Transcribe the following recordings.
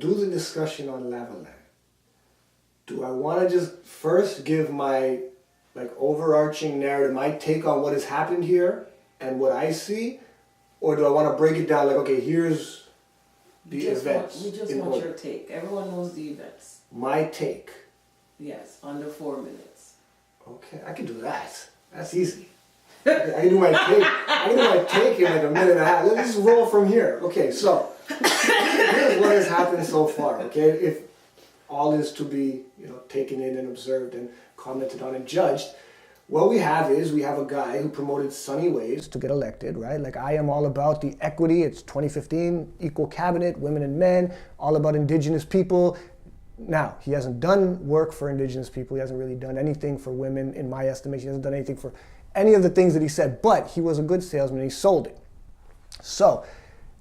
do the discussion on Lavalin, do I want to just first give my overarching narrative, my take on what has happened here and what I see, or do I want to break it down okay, here's the events? We just want your take. Everyone knows the events. My take. Yes, under 4 minutes. Okay, I can do that. That's easy. I can do my take. I can do my take in a minute and a half. Let's just roll from here. Okay, so here's what has happened so far. Okay, if all is to be taken in and observed and commented on and judged, what we have a guy who promoted sunny ways to get elected, right? I am all about the equity. It's 2015, equal cabinet, women and men, all about indigenous people. Now, he hasn't done work for indigenous people. He hasn't really done anything for women, in my estimation. He hasn't done anything for any of the things that he said, but he was a good salesman and he sold it. So,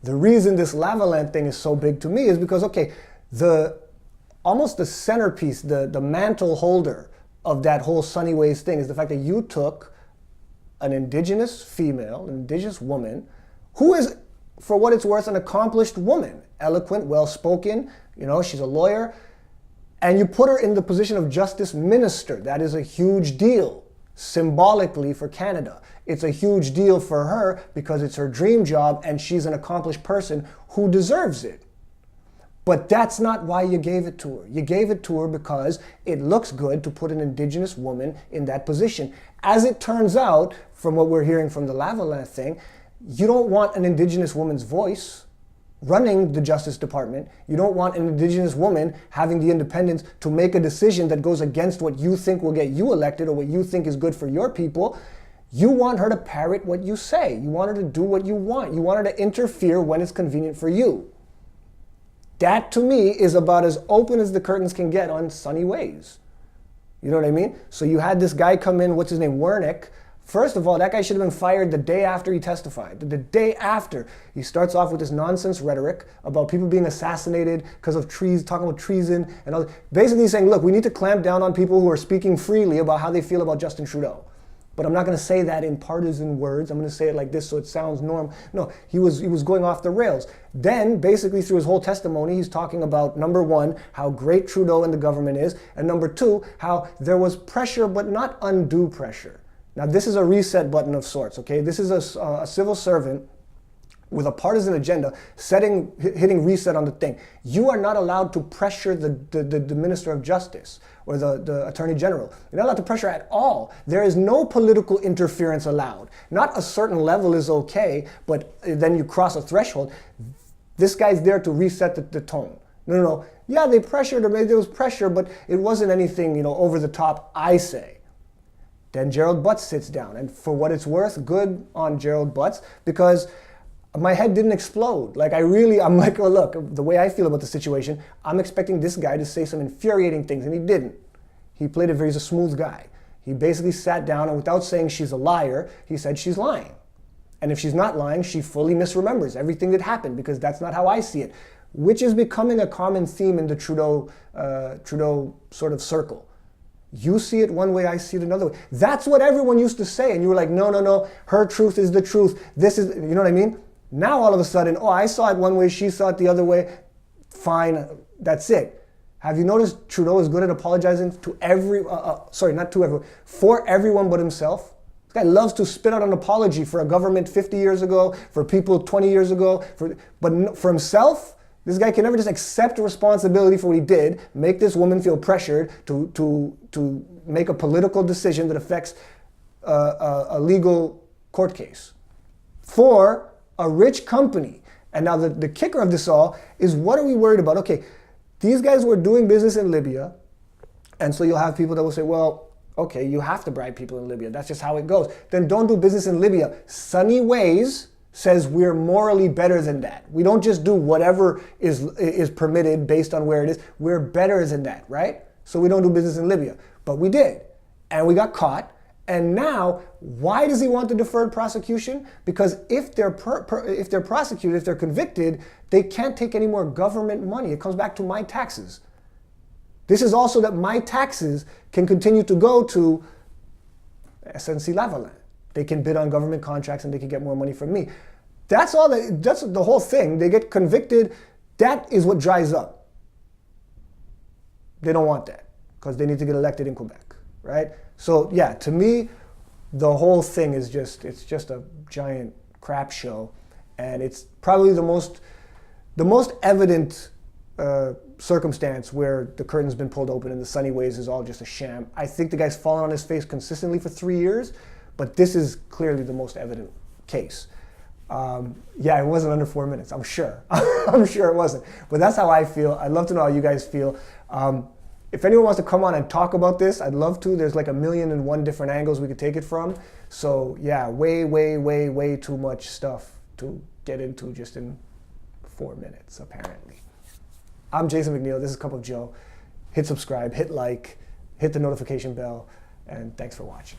the reason this Lavalin thing is so big to me is because, okay, almost the centerpiece, the mantle holder of that whole Sunny Ways thing is the fact that you took an indigenous female, an indigenous woman, who is, for what it's worth, an accomplished woman, eloquent, well-spoken, she's a lawyer, and you put her in the position of justice minister. That is a huge deal, symbolically, for Canada. It's a huge deal for her because it's her dream job and she's an accomplished person who deserves it. But that's not why you gave it to her. You gave it to her because it looks good to put an indigenous woman in that position. As it turns out, from what we're hearing from the Lavalin thing, you don't want an indigenous woman's voice running the Justice Department. You don't want an indigenous woman having the independence to make a decision that goes against what you think will get you elected or what you think is good for your people. You want her to parrot what you say. You want her to do what you want. You want her to interfere when it's convenient for you. That, to me, is about as open as the curtains can get on Sunny Ways. You know what I mean? So you had this guy come in, what's his name, Wernick. First of all, that guy should have been fired the day after he testified. The day after. He starts off with this nonsense rhetoric about people being assassinated because of talking about treason and all. Basically saying, look, we need to clamp down on people who are speaking freely about how they feel about Justin Trudeau. But I'm not going to say that in partisan words. I'm going to say it like this so it sounds normal. No, he was going off the rails. Then, basically through his whole testimony, he's talking about, number one, how great Trudeau and the government is, and number two, how there was pressure but not undue pressure. Now, this is a reset button of sorts, okay? This is a civil servant with a partisan agenda hitting reset on the thing. You are not allowed to pressure the Minister of Justice or the Attorney General. You're not allowed to pressure at all. There is no political interference allowed. Not a certain level is okay, but then you cross a threshold. This guy's there to reset the tone. No. Yeah, they pressured, or maybe there was pressure, but it wasn't anything, over the top, I say. Then Gerald Butts sits down, and for what it's worth, good on Gerald Butts, because my head didn't explode. I'm like, oh, look, the way I feel about the situation, I'm expecting this guy to say some infuriating things, and he didn't. He played it very, he's a smooth guy. He basically sat down, and without saying she's a liar, he said she's lying. And if she's not lying, she fully misremembers everything that happened, because that's not how I see it, which is becoming a common theme in the Trudeau sort of circle. You see it one way, I see it another way. That's what everyone used to say, and you were like, no, her truth is the truth. This is, you know what I mean? Now all of a sudden, I saw it one way, she saw it the other way. Fine, that's it. Have you noticed Trudeau is good at apologizing to for everyone but himself? This guy loves to spit out an apology for a government 50 years ago, for people 20 years ago, but for himself, this guy can never just accept responsibility for what he did, make this woman feel pressured to make a political decision that affects a legal court case for a rich company. And now the kicker of this all is, what are we worried about? Okay, these guys were doing business in Libya, and so you'll have people that will say, well, okay, you have to bribe people in Libya. That's just how it goes. Then don't do business in Libya. Sunny Ways says we're morally better than that. We don't just do whatever is permitted based on where it is. We're better than that, right? So we don't do business in Libya. But we did. And we got caught. And now, why does he want the deferred prosecution? Because if they're prosecuted, if they're convicted, they can't take any more government money. It comes back to my taxes. This is also that my taxes can continue to go to SNC Lavalin. They can bid on government contracts and they can get more money from me. That's the whole thing. They get convicted. That is what dries up. They don't want that because they need to get elected in Quebec, right? So yeah, to me, the whole thing is it's just a giant crap show, and it's probably the most evident circumstance where the curtain's been pulled open and the Sunny Ways is all just a sham. I think the guy's fallen on his face consistently for 3 years, but this is clearly the most evident case. Yeah, it wasn't under 4 minutes, I'm sure. I'm sure it wasn't. But that's how I feel. I'd love to know how you guys feel. If anyone wants to come on and talk about this, I'd love to. There's like 1,000,001 different angles we could take it from. So yeah, way too much stuff to get into just in 4 minutes, apparently. I'm Jason McNeil. This is Cup of Joe. Hit subscribe, hit like, hit the notification bell, and thanks for watching.